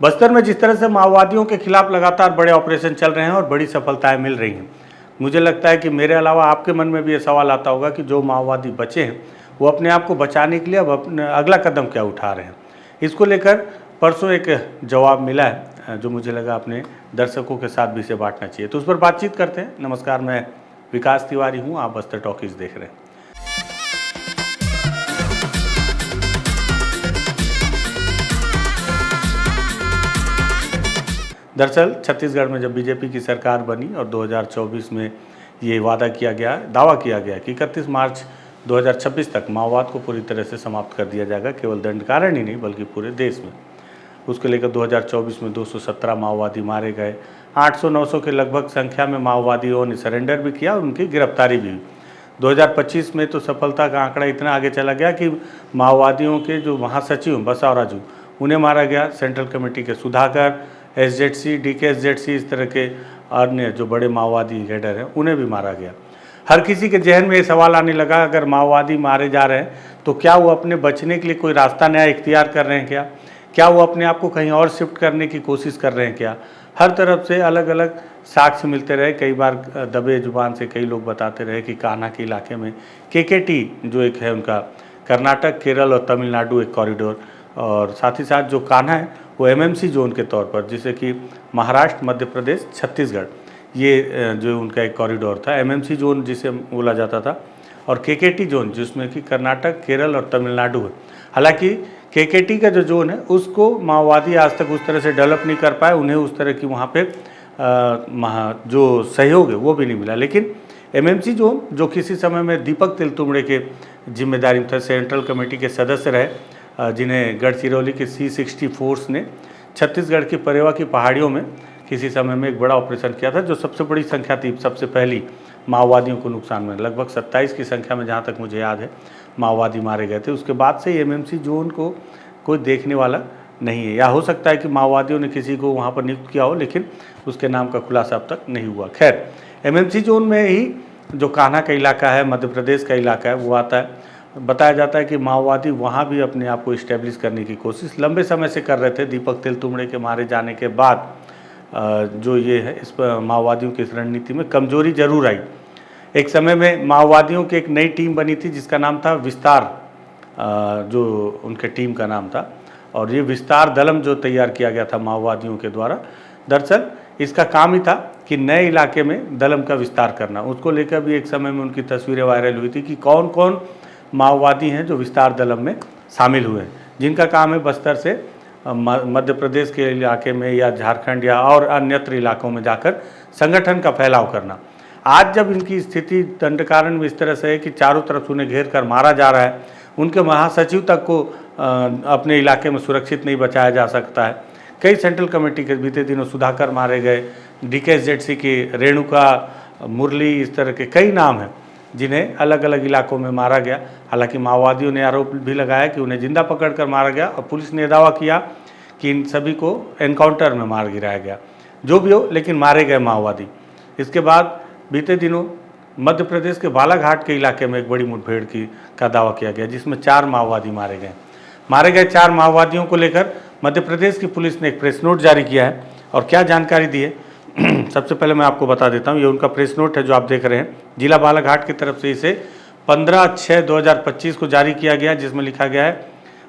बस्तर में जिस तरह से माओवादियों के खिलाफ लगातार बड़े ऑपरेशन चल रहे हैं और बड़ी सफलताएं मिल रही हैं, मुझे लगता है कि मेरे अलावा आपके मन में भी ये सवाल आता होगा कि जो माओवादी बचे हैं वो अपने आप को बचाने के लिए अब अपना अगला कदम क्या उठा रहे हैं। इसको लेकर परसों एक जवाब मिला है जो मुझे लगा अपने दर्शकों के साथ भी इसे बांटना चाहिए, तो उस पर बातचीत करते हैं। नमस्कार, मैं विकास तिवारी हूँ, आप बस्तर टॉकीज देख रहे हैं। दरअसल छत्तीसगढ़ में जब बीजेपी की सरकार बनी और 2024 में ये वादा किया गया, दावा किया गया कि 31 मार्च 2026 तक माओवाद को पूरी तरह से समाप्त कर दिया जाएगा, केवल दंडकारण्य ही नहीं बल्कि पूरे देश में। उसको लेकर 2024 में 217 माओवादी मारे गए, 800-900 के लगभग संख्या में माओवादियों ने सरेंडर भी किया और उनकी गिरफ्तारी भी हुई। 2025 में तो सफलता का आंकड़ा इतना आगे चला गया कि माओवादियों के जो महासचिव बसवराजू उन्हें मारा गया, सेंट्रल कमेटी के सुधाकर, एसजेडसी, डीकेएसजेडसी, इस तरह के अन्य जो बड़े माओवादी कैडर हैं उन्हें भी मारा गया। हर किसी के जहन में ये सवाल आने लगा, अगर माओवादी मारे जा रहे हैं तो क्या वो अपने बचने के लिए कोई रास्ता नया इख्तियार कर रहे हैं क्या वो अपने आप को कहीं और शिफ्ट करने की कोशिश कर रहे हैं क्या? हर तरफ से अलग अलग साक्ष्य मिलते रहे। कई बार दबे जुबान से कई लोग बताते रहे कि कान्हा के इलाके में केकेटी जो एक है उनका कर्नाटक, केरल और तमिलनाडु एक कॉरिडोर, और साथ ही साथ जो कान्हा है वो एमएमसी जोन के तौर पर, जिसे कि महाराष्ट्र, मध्य प्रदेश, छत्तीसगढ़, ये जो उनका एक कॉरिडोर था, एमएमसी जोन जिसे बोला जाता था, और केकेटी जोन जिसमें कि कर्नाटक, केरल और तमिलनाडु है। हालांकि केकेटी का जो जोन है उसको माओवादी आज तक उस तरह से डेवलप नहीं कर पाए, उन्हें उस तरह की वहाँ पे जो सहयोग है वो भी नहीं मिला। लेकिन एमएमसी जोन, जो किसी समय में दीपक तिलतुमड़े के जिम्मेदारी में था, सेंट्रल कमेटी के सदस्य रहे, जिन्हें गढ़चिरौली के C-60 फोर्स ने छत्तीसगढ़ की परेवा की पहाड़ियों में किसी समय में एक बड़ा ऑपरेशन किया था, जो सबसे बड़ी संख्या थी, सबसे पहली माओवादियों को नुकसान में, लगभग 27 की संख्या में जहाँ तक मुझे याद है माओवादी मारे गए थे। उसके बाद से एमएमसी जोन को कोई देखने वाला नहीं है, या हो सकता है कि माओवादियों ने किसी को वहाँ पर नियुक्त किया हो, लेकिन उसके नाम का खुलासा अब तक नहीं हुआ। खैर, एमएमसी जोन में ही जो कान्हा का इलाका है, मध्य प्रदेश का इलाका है, वो आता है। बताया जाता है कि माओवादी वहाँ भी अपने आप को इस्टेब्लिश करने की कोशिश लंबे समय से कर रहे थे। दीपक तिलतुमड़े के मारे जाने के बाद जो ये है, इस पर माओवादियों की इस रणनीति में कमजोरी जरूर आई। एक समय में माओवादियों की एक नई टीम बनी थी जिसका नाम था विस्तार, जो उनके टीम का नाम था, और ये विस्तार दलम जो तैयार किया गया था माओवादियों के द्वारा, दरअसल इसका काम ही था कि नए इलाके में दलम का विस्तार करना। उसको लेकर भी एक समय में उनकी तस्वीरें वायरल हुई थी कि कौन कौन माओवादी हैं जो विस्तार दलम में शामिल हुए हैं, जिनका काम है बस्तर से मध्य प्रदेश के इलाके में या झारखंड या और अन्यत्र इलाकों में जाकर संगठन का फैलाव करना। आज जब इनकी स्थिति दंडकारण्य में इस तरह से है कि चारों तरफ उन्हें घेर कर मारा जा रहा है, उनके महासचिव तक को अपने इलाके में सुरक्षित नहीं बचाया जा सकता है। कई सेंट्रल कमेटी के बीते दिनों सुधाकर मारे गए, डीकेएसजेडसी की रेणुका, मुरली, इस तरह के कई नाम हैं जिन्हें अलग अलग इलाकों में मारा गया। हालांकि माओवादियों ने आरोप भी लगाया कि उन्हें जिंदा पकड़कर मारा गया, और पुलिस ने दावा किया कि इन सभी को एनकाउंटर में मार गिराया गया। जो भी हो, लेकिन मारे गए माओवादी। इसके बाद बीते दिनों मध्य प्रदेश के बालाघाट के इलाके में एक बड़ी मुठभेड़ का दावा किया गया, जिसमें 4 माओवादी मारे गए। 4 माओवादियों को लेकर मध्य प्रदेश की पुलिस ने एक प्रेस नोट जारी किया है, और क्या जानकारी दी है सबसे पहले मैं आपको बता देता हूँ। ये उनका प्रेस नोट है जो आप देख रहे हैं। जिला बालाघाट की तरफ से इसे 15/6/2025 को जारी किया गया, जिसमें लिखा गया है,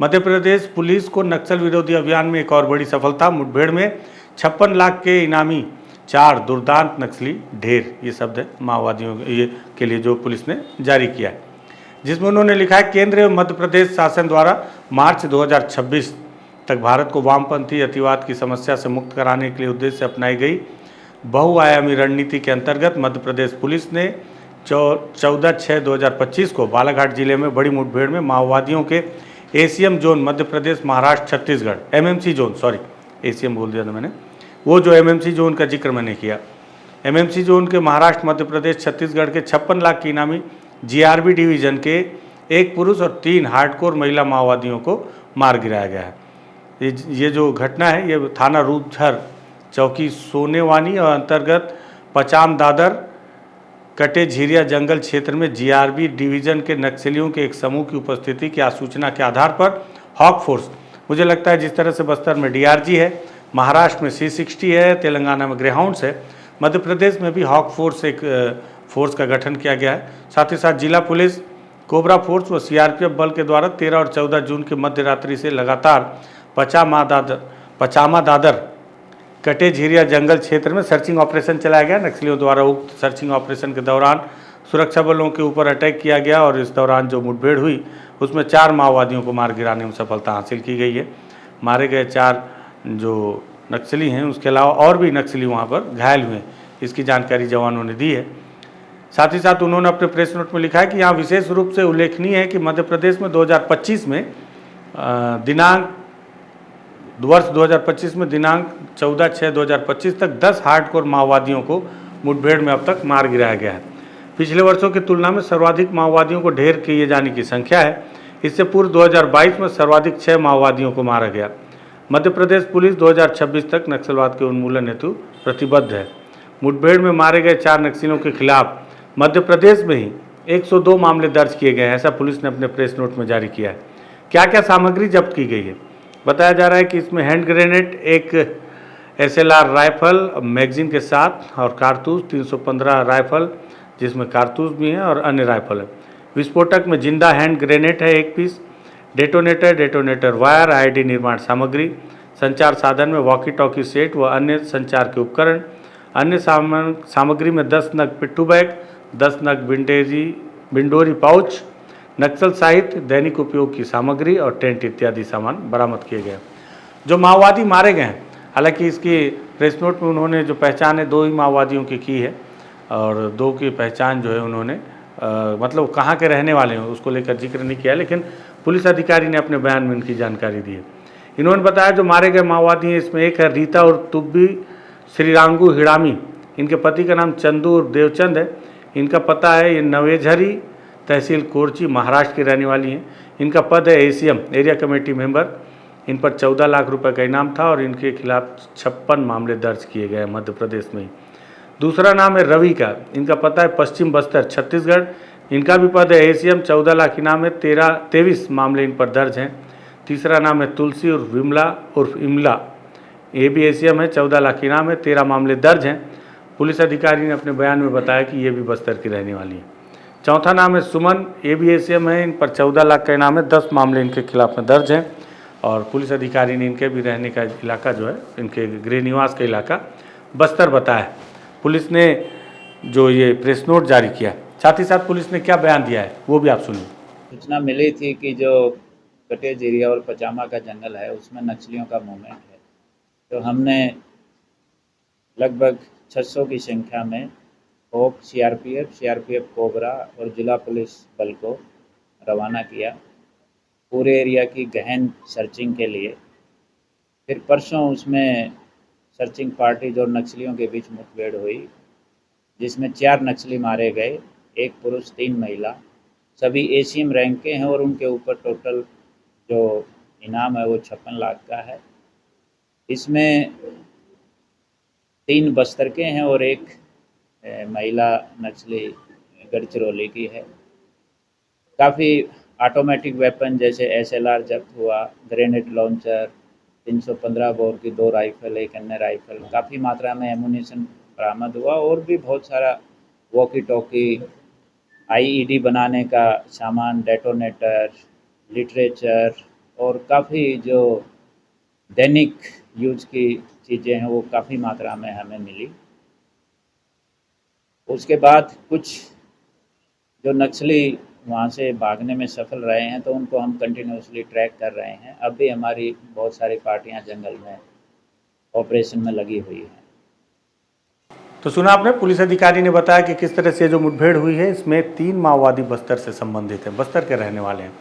मध्य प्रदेश पुलिस को नक्सल विरोधी अभियान में एक और बड़ी सफलता, मुठभेड़ में 56 लाख के इनामी 4 दुर्दांत नक्सली ढेर। ये शब्द है माओवादियों के लिए जो पुलिस ने जारी किया है, जिसमें उन्होंने लिखा है, केंद्र एवं मध्य प्रदेश शासन द्वारा मार्च 2026 तक भारत को वामपंथी अतिवाद की समस्या से मुक्त कराने के लिए उद्देश्य से अपनाई गई बहुआयामी रणनीति के अंतर्गत मध्य प्रदेश पुलिस ने 14/6/2025 को बालाघाट जिले में बड़ी मुठभेड़ में माओवादियों के ACM zone Madhya Pradesh, Maharashtra, Chhattisgarh, MMC zone, sorry ACM बोल दिया था मैंने, वो जो एमएमसी जोन का जिक्र मैंने किया, एमएमसी जोन के महाराष्ट्र, मध्य प्रदेश, छत्तीसगढ़ के 56 लाख की इनामी जीआरबी डिवीजन के 1 पुरुष और 3 हार्डकोर महिला माओवादियों को मार गिराया गया है। ये जो घटना है ये थाना रूपझर, चौकी सोनेवानी और अंतर्गत पचाम दादर कटे झीरिया जंगल क्षेत्र में जीआरबी डिवीजन के नक्सलियों के एक समूह की उपस्थिति की सूचना के आधार पर हॉक फोर्स, मुझे लगता है जिस तरह से बस्तर में डीआरजी है, महाराष्ट्र में C60 है, तेलंगाना में ग्रेहाउंड्स है, मध्य प्रदेश में भी हॉक फोर्स एक फोर्स का गठन किया गया है। साथ ही साथ जिला पुलिस, कोबरा फोर्स व CRPF बल के द्वारा 13 और 14 जून की मध्य रात्रि से लगातार पचामा दादर कटे झीरिया जंगल क्षेत्र में सर्चिंग ऑपरेशन चलाया गया। नक्सलियों द्वारा उक्त सर्चिंग ऑपरेशन के दौरान सुरक्षा बलों के ऊपर अटैक किया गया और इस दौरान जो मुठभेड़ हुई उसमें 4 माओवादियों को मार गिराने में सफलता हासिल की गई है। मारे गए 4 जो नक्सली हैं उसके अलावा और भी नक्सली वहाँ पर घायल हुए, इसकी जानकारी जवानों ने दी है। साथ ही साथ उन्होंने अपने प्रेस नोट में लिखा है कि यहाँ विशेष रूप से उल्लेखनीय है कि मध्य प्रदेश में 2025 में वर्ष 2025 में दिनांक 14/6/2025 तक 10 हार्डकोर माओवादियों को मुठभेड़ में अब तक मार गिराया गया है। पिछले वर्षों की तुलना में सर्वाधिक माओवादियों को ढेर किए जाने की संख्या है। इससे पूर्व 2022 में सर्वाधिक 6 माओवादियों को मारा गया। मध्य प्रदेश पुलिस 2026 तक नक्सलवाद के उन्मूलन हेतु प्रतिबद्ध है। मुठभेड़ में मारे गए 4 नक्सलियों के खिलाफ मध्य प्रदेश में ही 102 मामले दर्ज किए गए हैं, ऐसा पुलिस ने अपने प्रेस नोट में जारी किया है। क्या क्या सामग्री जब्त की गई है, बताया जा रहा है कि इसमें हैंड ग्रेनेड, एक SLR राइफल मैगजीन के साथ और कारतूस, 315 राइफल जिसमें कारतूस भी हैं और अन्य राइफल है। विस्फोटक में जिंदा हैंड ग्रेनेड है 1 पीस, डेटोनेटर वायर, IED निर्माण सामग्री, संचार साधन में वॉकी टॉकी सेट व अन्य संचार के उपकरण। अन्य सामग्री में 10 नग पिट्ठू बैग, 10 नग बिंडोरी पाउच, नक्सल साहित्य, दैनिक उपयोग की सामग्री और टेंट इत्यादि सामान बरामद किए गए। जो माओवादी मारे गए हैं, हालांकि इसकी प्रेस नोट में उन्होंने जो पहचान है 2 ही माओवादियों की है और 2 की पहचान जो है उन्होंने मतलब कहाँ के रहने वाले हैं उसको लेकर जिक्र नहीं किया, लेकिन पुलिस अधिकारी ने अपने बयान में उनकी जानकारी दी है। इन्होंने बताया जो मारे गए माओवादी हैं इसमें एक है रीता और तुब्बी श्रीरांगू हिड़ामी, इनके पति का नाम चंदू और देवचंद है। इनका पता है ये नवेझरी तहसील कोरची महाराष्ट्र की रहने वाली हैं। इनका पद है ACM एरिया कमेटी मेंबर। इन पर 14 लाख रुपए का इनाम था और इनके खिलाफ 56 मामले दर्ज किए गए मध्य प्रदेश में ही। दूसरा नाम है रवि का, इनका पता है पश्चिम बस्तर छत्तीसगढ़। इनका भी पद है ACM, 14 लाख इनाम है, 23 मामले इन पर दर्ज हैं। तीसरा नाम है तुलसी उर्फ विमला उर्फ इमला, ये भी ACM है, 14 लाख इनाम है, 13 मामले दर्ज हैं। पुलिस अधिकारी ने अपने बयान में बताया कि ये भी बस्तर की रहने वाली है। चौथा नाम है सुमन, ये भी ACM है, इन पर 14 लाख का इनाम है, 10 मामले इनके खिलाफ में दर्ज हैं। और पुलिस अधिकारी ने इनके भी रहने का इलाका जो है, इनके गृह निवास का इलाका बस्तर बताया। पुलिस ने जो ये प्रेस नोट जारी किया, साथ ही साथ पुलिस ने क्या बयान दिया है वो भी आप सुनिए। सूचना मिली थी कि जो कटे झीरिया और पचामा का जंगल है उसमें नक्सलियों का मूवमेंट है, तो हमने लगभग 600 की संख्या में होप CRPF कोबरा और जिला पुलिस बल को रवाना किया पूरे एरिया की गहन सर्चिंग के लिए। फिर परसों उसमें सर्चिंग पार्टी और नक्सलियों के बीच मुठभेड़ हुई, जिसमें 4 नक्सली मारे गए, 1 पुरुष 3 महिला, सभी ACM रैंक के हैं और उनके ऊपर टोटल जो इनाम है वो 56 लाख का है। इसमें 3 बस्तर के हैं और 1 महिला नक्सली गढ़चिरौली की है। काफ़ी ऑटोमेटिक वेपन जैसे SLR जब्त हुआ, ग्रेनेड लॉन्चर, 315 बोर की 2 राइफल, 1 अन्य राइफल, काफ़ी मात्रा में एमुनिशन बरामद हुआ और भी बहुत सारा वॉकी टॉकी, IED बनाने का सामान, डेटोनेटर, लिटरेचर और काफ़ी जो दैनिक यूज की चीज़ें हैं वो काफ़ी मात्रा में हमें मिली। उसके बाद कुछ जो नक्सली वहाँ से भागने में सफल रहे हैं तो उनको हम कंटिन्यूसली ट्रैक कर रहे हैं। अब भी हमारी बहुत सारी पार्टियां जंगल में ऑपरेशन में लगी हुई हैं। तो सुना आपने, पुलिस अधिकारी ने बताया कि किस तरह से जो मुठभेड़ हुई है इसमें 3 माओवादी बस्तर से संबंधित हैं, बस्तर के रहने वाले हैं।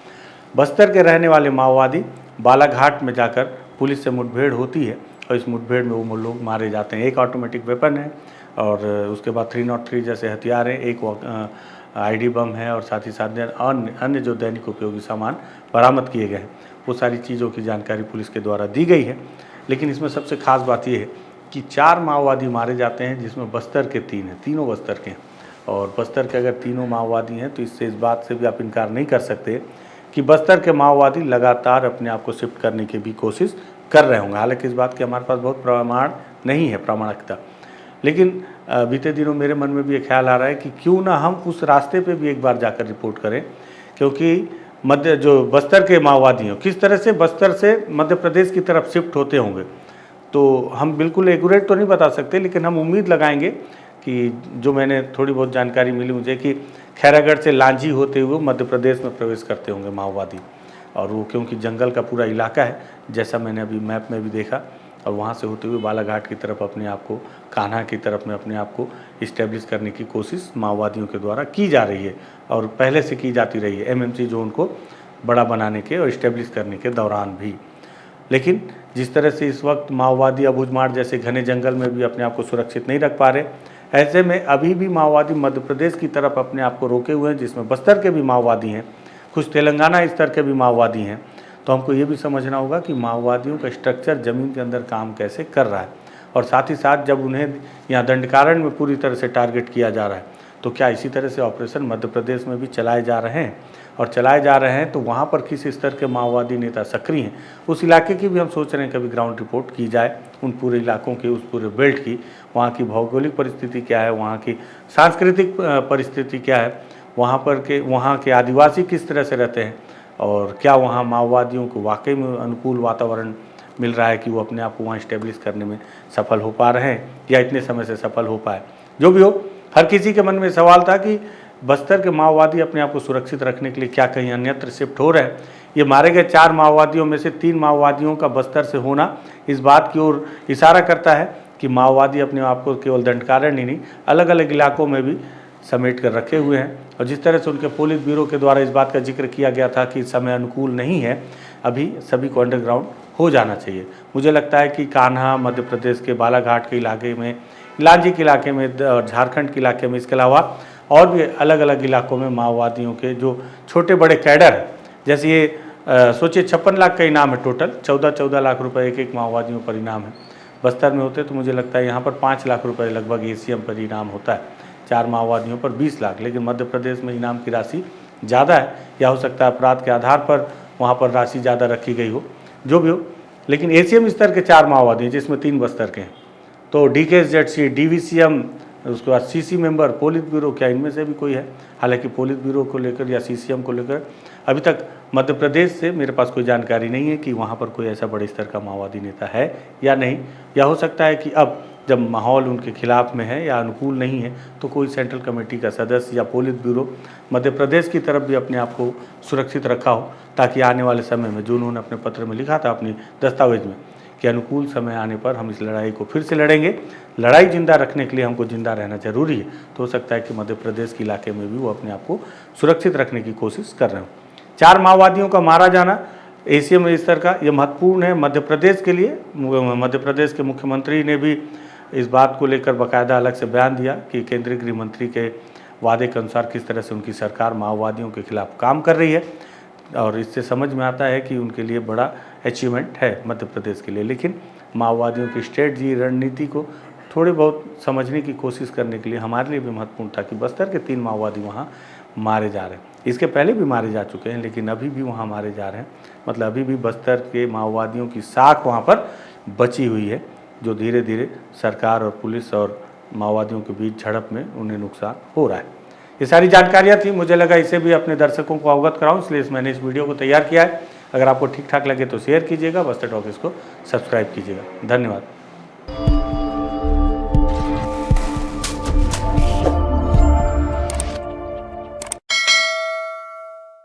बस्तर के रहने वाले माओवादी बालाघाट में जाकर पुलिस से मुठभेड़ होती है और इस मुठभेड़ में वो लोग मारे जाते हैं। 1 ऑटोमेटिक वेपन है और उसके बाद 303 जैसे हथियार हैं, 1 IED बम है और साथ ही साथ अन्य जो दैनिक उपयोगी सामान बरामद किए गए हैं, वो सारी चीज़ों की जानकारी पुलिस के द्वारा दी गई है। लेकिन इसमें सबसे खास बात ये है कि 4 माओवादी मारे जाते हैं, जिसमें बस्तर के 3 हैं, तीनों बस्तर के हैं। और बस्तर के अगर तीनों माओवादी हैं तो इससे इस बात से भी आप इनकार नहीं कर सकते कि बस्तर के माओवादी लगातार अपने आप को शिफ्ट करने की भी कोशिश कर रहे होंगे। हालांकि इस बात की हमारे पास बहुत प्रमाण नहीं है, प्रामाणिकता, लेकिन बीते दिनों मेरे मन में भी ये ख्याल आ रहा है कि क्यों ना हम उस रास्ते पे भी एक बार जाकर रिपोर्ट करें, क्योंकि जो बस्तर के माओवादी हैं किस तरह से बस्तर से मध्य प्रदेश की तरफ शिफ्ट होते होंगे, तो हम बिल्कुल एक्यूरेट तो नहीं बता सकते, लेकिन हम उम्मीद लगाएंगे कि जो मैंने थोड़ी बहुत जानकारी मिली मुझे कि खैरागढ़ से लांजी होते हुए मध्य प्रदेश में प्रवेश करते होंगे माओवादी, और वो क्योंकि जंगल का पूरा इलाका है जैसा मैंने अभी मैप में भी देखा, और वहाँ से होते हुए बालाघाट की तरफ अपने आप को, कान्हा की तरफ में अपने आप को इस्टेब्लिश करने की कोशिश माओवादियों के द्वारा की जा रही है और पहले से की जाती रही है एमएमसी जोन को बड़ा बनाने के और इस्टेब्लिश करने के दौरान भी। लेकिन जिस तरह से इस वक्त माओवादी अबूझमाड़ जैसे घने जंगल में भी अपने आप को सुरक्षित नहीं रख पा रहे, ऐसे में अभी भी माओवादी मध्य प्रदेश की तरफ अपने आप को रोके हुए हैं, जिसमें बस्तर के भी माओवादी हैं, कुछ तेलंगाना स्तर के भी माओवादी हैं। तो हमको ये भी समझना होगा कि माओवादियों का स्ट्रक्चर ज़मीन के अंदर काम कैसे कर रहा है, और साथ ही साथ जब उन्हें यहाँ दंडकारण्य में पूरी तरह से टारगेट किया जा रहा है, तो क्या इसी तरह से ऑपरेशन मध्य प्रदेश में भी चलाए जा रहे हैं, और चलाए जा रहे हैं तो वहाँ पर किस स्तर के माओवादी नेता सक्रिय हैं, उस इलाके की भी हम सोच रहे हैं कभी ग्राउंड रिपोर्ट की जाए, उन पूरे इलाकों की, उस पूरे बेल्ट की, वहाँ की भौगोलिक परिस्थिति क्या है, वहाँ की सांस्कृतिक परिस्थिति क्या है, वहाँ के आदिवासी किस तरह से रहते हैं, और क्या वहाँ माओवादियों को वाकई में अनुकूल वातावरण मिल रहा है कि वो अपने आप को वहाँ इस्टेब्लिश करने में सफल हो पा रहे हैं या इतने समय से सफल हो पाए। जो भी हो, हर किसी के मन में सवाल था कि बस्तर के माओवादी अपने आप को सुरक्षित रखने के लिए क्या कहीं अन्यत्र शिफ्ट हो रहे हैं। ये मारे गए 4 माओवादियों में से 3 माओवादियों का बस्तर से होना इस बात की ओर इशारा करता है कि माओवादी अपने आप को केवल दंडकारण्य ही नहीं, अलग अलग इलाकों में भी समेट कर रखे हुए हैं। और जिस तरह से उनके पुलिस ब्यूरो के द्वारा इस बात का जिक्र किया गया था कि समय अनुकूल नहीं है, अभी सभी को अंडरग्राउंड हो जाना चाहिए। मुझे लगता है कि कान्हा, मध्य प्रदेश के बालाघाट के इलाके में, लांजी के इलाके में, झारखंड के इलाके में, इसके अलावा और भी अलग अलग इलाकों में माओवादियों के जो छोटे बड़े कैडर हैं, जैसे ये सोचिए 56 लाख का इनाम है टोटल, 14-14 लाख रुपए एक माओवादियों पर इनाम है। बस्तर में होते तो मुझे लगता है यहाँ पर 5 लाख रुपए लगभग एसीएम पर इनाम होता है, 4 माओवादियों पर 20 लाख, लेकिन मध्य प्रदेश में इनाम की राशि ज़्यादा है, या हो सकता है अपराध के आधार पर वहाँ पर राशि ज़्यादा रखी गई हो, जो भी हो, लेकिन एसीएम स्तर के 4 माओवादी हैं जिसमें 3 बस्तर के हैं। तो DKSZC, DVCM, उसके बाद CC मेंबर, पोलित ब्यूरो, क्या इनमें से भी कोई है? हालांकि पोलित ब्यूरो को लेकर या CCM को लेकर अभी तक मध्य प्रदेश से मेरे पास कोई जानकारी नहीं है कि वहाँ पर कोई ऐसा बड़े स्तर का माओवादी नेता है या नहीं, या हो सकता है कि अब जब माहौल उनके खिलाफ में है या अनुकूल नहीं है तो कोई सेंट्रल कमेटी का सदस्य या पोलित ब्यूरो मध्य प्रदेश की तरफ भी अपने आप को सुरक्षित रखा हो, ताकि आने वाले समय में जो उन्होंने अपने पत्र में लिखा था, अपनी दस्तावेज में, कि अनुकूल समय आने पर हम इस लड़ाई को फिर से लड़ेंगे। लड़ाई जिंदा रखने के लिए हमको जिंदा रहना जरूरी है। तो हो सकता है कि मध्य प्रदेश के इलाके में भी वो अपने आप को सुरक्षित रखने की कोशिश कर रहे हो। 4 माओवादियों का मारा जाना एसीएम स्तर का ये महत्वपूर्ण है मध्य प्रदेश के लिए। मध्य प्रदेश के मुख्यमंत्री ने भी इस बात को लेकर बाकायदा अलग से बयान दिया कि केंद्रीय गृह मंत्री के वादे के अनुसार किस तरह से उनकी सरकार माओवादियों के खिलाफ काम कर रही है, और इससे समझ में आता है कि उनके लिए बड़ा अचीवमेंट है मध्य प्रदेश के लिए। लेकिन माओवादियों की स्ट्रेटजी, रणनीति को थोड़े बहुत समझने की कोशिश करने के लिए हमारे लिए भी महत्वपूर्ण था कि बस्तर के 3 माओवादी वहाँ मारे जा रहे हैं। इसके पहले भी मारे जा चुके हैं, लेकिन अभी भी वहाँ मारे जा रहे हैं। मतलब अभी भी बस्तर के माओवादियों की साख वहाँ पर बची हुई है, जो धीरे धीरे सरकार और पुलिस और माओवादियों के बीच झड़प में उन्हें नुकसान हो रहा है। ये सारी जानकारियाँ थी, मुझे लगा इसे भी अपने दर्शकों को अवगत कराऊं, इसलिए मैंने इस वीडियो को तैयार किया है। अगर आपको ठीक ठाक लगे तो शेयर कीजिएगा, बस्तर टॉकीज को सब्सक्राइब कीजिएगा। धन्यवाद।